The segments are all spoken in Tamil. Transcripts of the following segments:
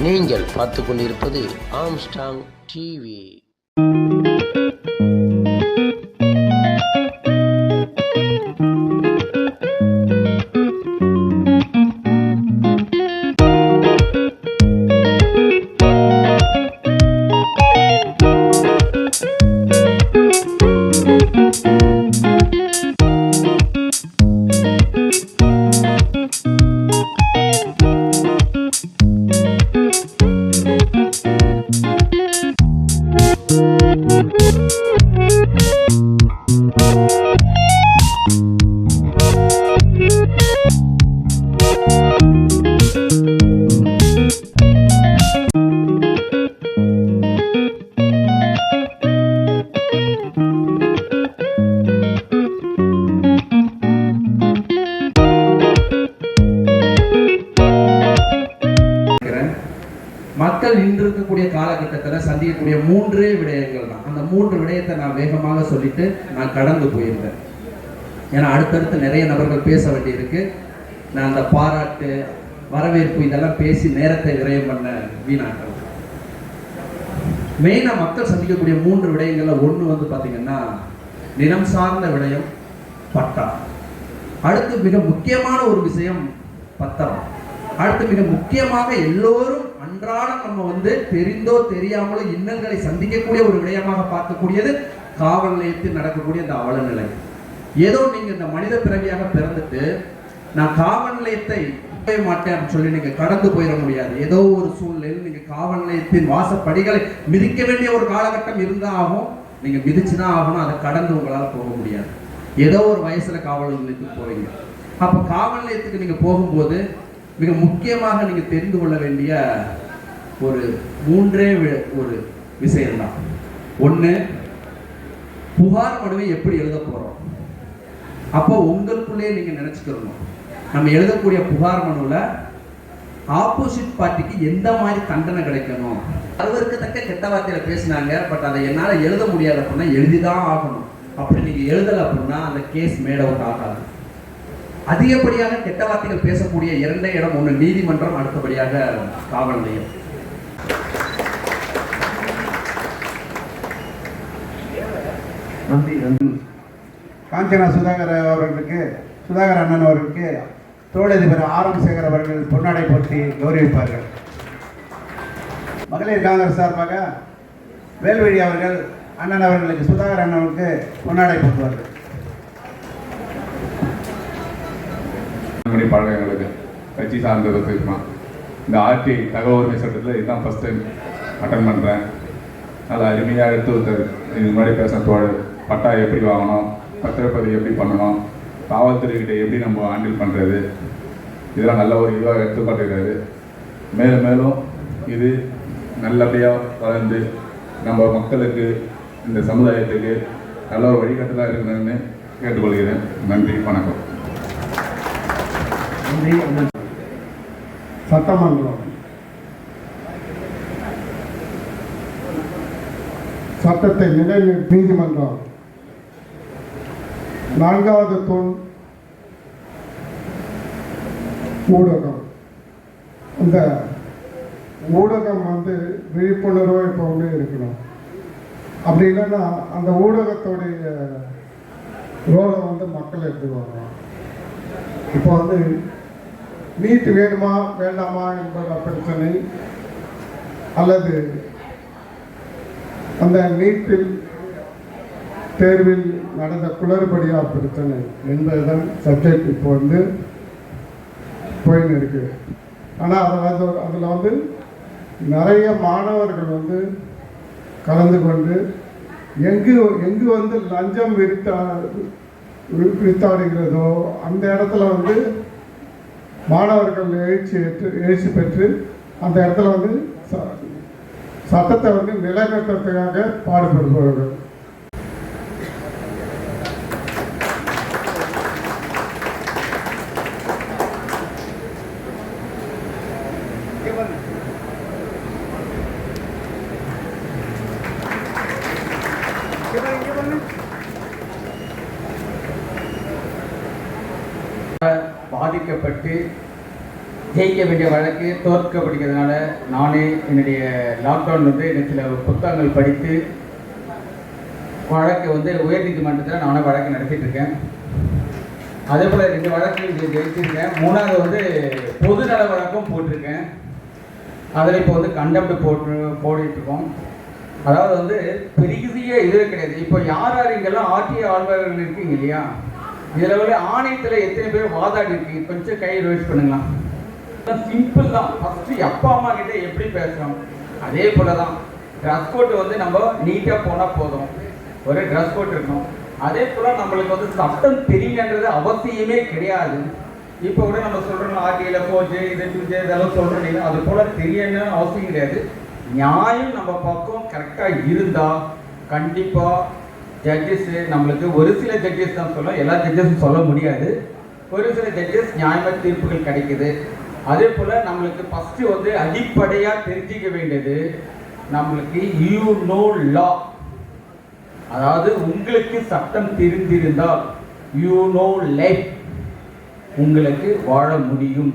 நீங்கள் பார்த்து கொண்டிருப்பது ஆம்ஸ்டாங் டிவி. மக்கள் இன்று இருக்கக்கூடிய காலகட்டத்தில் சந்திக்கக்கூடிய மூன்றே விடயங்கள் தான். அந்த மூன்று விடயத்தை நான் வேகமாக சொல்லிட்டு நான் கடந்து போயிருந்தேன். ஏன்னா அடுத்தடுத்து நிறைய நபர்கள் பேச வேண்டியிருக்கு. நான் அந்த பாராட்டு வரவேற்பு இதெல்லாம் பேசி நேரத்தை விரயம் பண்ண வீணாக்கள். மெயினாக மக்கள் சந்திக்கக்கூடிய மூன்று விடயங்கள்ல ஒன்று வந்து பார்த்தீங்கன்னா நிலம் சார்ந்த விடயம் பட்டா. அடுத்து மிக முக்கியமான ஒரு விஷயம் பத்திரம். அடுத்து மிக முக்கியமாக எல்லோரும் அன்றாடம் நம்ம வந்து தெரிந்தோ தெரியாமலோ இன்னல்களை சந்திக்கக்கூடிய ஒரு விடயமாக பார்க்கக்கூடியது காவல் நிலையத்தில் நடக்கக்கூடிய இந்த அவல நிலை. ஏதோ நீங்க இந்த மனித பிறவியாக பிறந்துட்டு நான் காவல் நிலையத்தை மாட்டேன் சொல்லி நீங்க கடந்து போயிட முடியாது. ஏதோ ஒரு சூழ்நிலையில் நீங்க காவல் நிலையத்தின் வாசப்படிகளை மிதிக்க வேண்டிய ஒரு காலகட்டம் இருந்தா ஆகும். நீங்க மிதிச்சுனா ஆகணும். அதை கடந்து உங்களால் போக முடியாது. ஏதோ ஒரு வயசுல காவல் நிலையத்துக்கு போவீங்க. அப்ப காவல் நிலையத்துக்கு நீங்க போகும்போது மிக முக்கியமாக நீங்க தெரிந்து கொள்ள வேண்டிய ஒரு மூன்றே ஒரு விஷயம்தான். ஒண்ணு, புகார் மனுவை எப்படி எழுத போறோம். அப்போ உங்களுக்குள்ளே நீங்க நினைச்சுக்கணும், நம்ம எழுதக்கூடிய புகார் மனுவில் ஆப்போசிட் பார்ட்டிக்கு எந்த மாதிரி தண்டனை கிடைக்கணும். அறுவருக்கு தக்க கெட்ட வார்த்தையில பேசினாங்க, பட் அதை என்னால் எழுத முடியாது அப்படின்னா எழுதிதான் ஆகணும். அப்படி நீங்க எழுதலை அப்படின்னா அந்த கேஸ் மேட் அவுட் ஆகாது. அதிகப்படியாக கெட்ட வார்த்தைகள் பேசக்கூடிய இரண்டே இடம், ஒன்று நீதிமன்றம், அடுத்தபடியாக காவல் நிலையம். காஞ்சனா சுதாகர் அண்ணன் அவர்களுக்கு தொழிலதிபர் ஆர்.எம். சேகர் அவர்கள் பொன்னாடை போட்டி கௌரவிப்பார்கள். மகளிர் காங்கிரஸ் சார்பாக வேல்வழி அவர்கள் அண்ணன் அவர்களுக்கு சுதாகர் அண்ணனுக்கு பொன்னாடை போட்டுவார்கள். பழகங்களுக்கு கட்சி சார்ந்தது இருக்குமா. இந்த ஆர்டி தகவல் உரிமை சட்டத்தில் இதுதான் ஃபஸ்ட் டைம் அட்டன் பண்ணுறேன். நல்லா அருமையாக எடுத்து வைத்தார். இது முன்னாடி பேச தோழர் பட்டா எப்படி வாங்கணும், பத்திரப்பதிவு எப்படி பண்ணணும், காவல்துறைகிட்ட எப்படி நம்ம ஹேண்டில் பண்ணுறது, இதெல்லாம் நல்ல ஒரு இதுவாக எடுத்துக்காட்டுகிறாரு. மேலும் மேலும் இது நல்லபடியாக வளர்ந்து நம்ம மக்களுக்கு இந்த சமுதாயத்துக்கு நல்ல ஒரு வழிகாட்டுதான் இருக்கணும்னு கேட்டுக்கொள்கிறேன். நன்றி, வணக்கம். சட்டமன்றம், சட்டத்தை நிலைநிறுத்த நீதிமன்றம், நான்காவது தூண் ஊடகம். இந்த ஊடகம் வந்து விழிப்புணர்வு எப்பவுமே இருக்கணும். அப்படி இல்லைன்னா அந்த ஊடகத்துடைய ரோலை வந்து மக்கள் எடுத்துக்குவாங்க. இப்போ வந்து நீட் வேணுமா வேண்டாமா என்பத பிரச்சனை, அல்லது அந்த நீட்டில் தேர்வில் நடந்த குளறுபடியா பிரச்சனை என்பதுதான் சப்ஜெக்ட் இப்போ வந்து போயின்னு இருக்கு. ஆனால் அதில் வந்து நிறைய மாணவர்கள் வந்து கலந்து கொண்டு எங்கு வந்து லஞ்சம் விரித்தாடுகிறதோ அந்த இடத்துல வந்து மாணவர்கள் எழுச்சி பெற்று அந்த இடத்துல வந்து சட்டத்தை வந்து நிலைநிறுத்தத்துக்காக பாடுபடுபவர்கள். பாதிக்கப்பட்டு ஜெயிக்க வேண்டிய வழக்கு தோற்கப்படுகிறதுனால நானே என்னுடைய லாக்டவுன் வந்து எனக்கு சில புத்தகங்கள் படித்து வழக்கு வந்து உயர்நீதிமன்றத்தில் நானே வழக்கு நடத்திட்டு இருக்கேன். அதே போல் 2 வழக்கு ஜெயிச்சிருக்கேன். 3வது வந்து பொது நல வழக்கும் போட்டிருக்கேன். அதில் இப்போ வந்து கண்டெம்ட் போட்டுருக்கோம். அதாவது வந்து பெரிய இது கிடையாது. இப்போ யார் யார் இங்கெல்லாம் ஆர்டிஐ ஆழ்வார்கள் இருக்கீங்க இல்லையா, இதில் வந்து ஆணையத்தில் எத்தனை பேர் வாதாடி இருக்கீங்க? கொஞ்சம் கை ரோஸ் பண்ணுங்களா. சிம்பிள் தான். ஃபஸ்ட்டு அப்பா அம்மா கிட்ட எப்படி பேசுகிறோம் அதே போல தான். ட்ரெஸ் கோட் வந்து நம்ம நீட்டாக போனால் போதும், ஒரு ட்ரெஸ் கோட் இருக்கணும். அதே போல் நம்மளுக்கு வந்து சட்டம் தெரியுங்கன்றது அவசியமே கிடையாது. இப்போ கூட நம்ம சொல்கிறோம் ஆர்டிஐயில் போச்சு இது இதெல்லாம் சொல்கிறீங்க, அது போல் தெரியணும்னு அவசியம் கிடையாது. நியாயம் நம்ம பக்கம் கரெக்டாக இருந்தால் கண்டிப்பாக ஜட்ஜஸ்ஸு நம்மளுக்கு ஒரு சில ஜட்ஜஸ் தான் சொல்ல, எல்லா ஜட்ஜஸும் சொல்ல முடியாது. ஒரு சில ஜட்ஜஸ் நியாயமாக தீர்ப்புகள் கிடைக்குது. அதே போல் நம்மளுக்கு ஃபஸ்ட்டு வந்து அடிப்படையாக தெரிஞ்சிக்க வேண்டியது நம்மளுக்கு யூ நோ லா. அதாவது உங்களுக்கு சட்டம் தெரிந்திருந்தால் யூ நோ லைஃப், உங்களுக்கு வாழ முடியும்.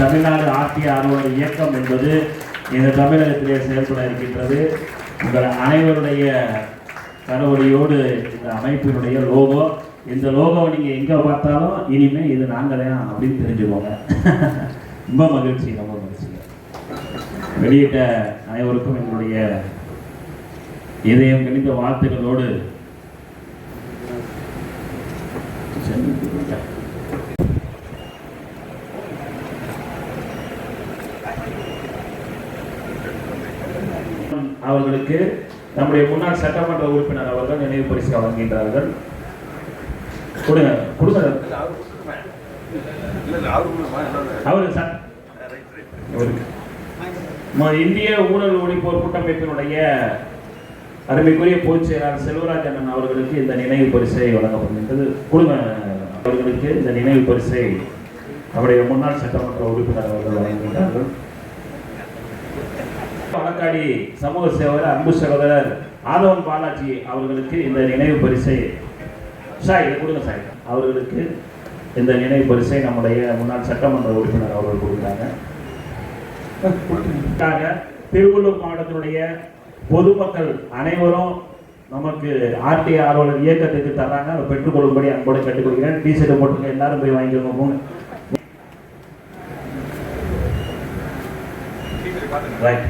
தமிழ்நாடு ஆர்டிஐ ஆர்வலர் இயக்கம் என்பது இந்த தமிழகத்திலே செயல்பட இருக்கின்றது. உங்கள் அனைவருடைய கரவொலியோடு இந்த அமைப்பினுடைய லோகோ, இந்த லோகோவை நீங்கள் எங்கே பார்த்தாலும் இனிமேல் இது நாங்கள் தான் அப்படின்னு தெரிஞ்சுக்கோங்க. ரொம்ப மகிழ்ச்சி, ரொம்ப மகிழ்ச்சி. வெளியிட்ட அனைவருக்கும் எங்களுடைய இதயம் கணிந்த வாழ்த்துக்களோடு அவர்களுக்கு நம்முடைய முன்னாள் சட்டமன்ற உறுப்பினர் அவர்கள் நினைவு பரிசு வழங்குகின்றார்கள். கொடுங்க கொடுங்க. இந்திய ஊழல் ஒழிப்போர் கூட்டமைப்பினுடைய அருமைக்குரிய பொதுச் செயலாளர் செல்வராஜ் அண்ணன் அவர்களுக்கு இந்த நினைவு பரிசை வழங்கப்படுகின்றது. கொடுங்க. அவர்களுக்கு இந்த நினைவு பரிசை நம்முடைய முன்னாள் சட்டமன்ற உறுப்பினர் அவர்கள் வழங்குகின்றார்கள். வழக்காடி சமூக சேவகர் அன்பு சகோதரர் ஆதவன் பாலாஜி அவர்களுக்கு இந்த நினைவு பரிசை கொடுங்க சார். அவர்களுக்கு இந்த நினைவு பரிசை நம்முடைய முன்னாள் சட்டமன்ற உறுப்பினர் அவர்கள் கொடுத்தாங்க. திருவள்ளூர் மாவட்டத்தினுடைய பொதுமக்கள் அனைவரும் நமக்கு ஆர்டிஐ ஆர்வலர் இயக்கத்துக்கு தராங்க. அதை பெற்றுக்கொள்ளும்படி அன்போடு கேட்டுக்கொள்கிறேன். டிஷர்ட் போட்டுருக்க எல்லாரும் போய் வாங்கிக்கோங்க. ரைட்.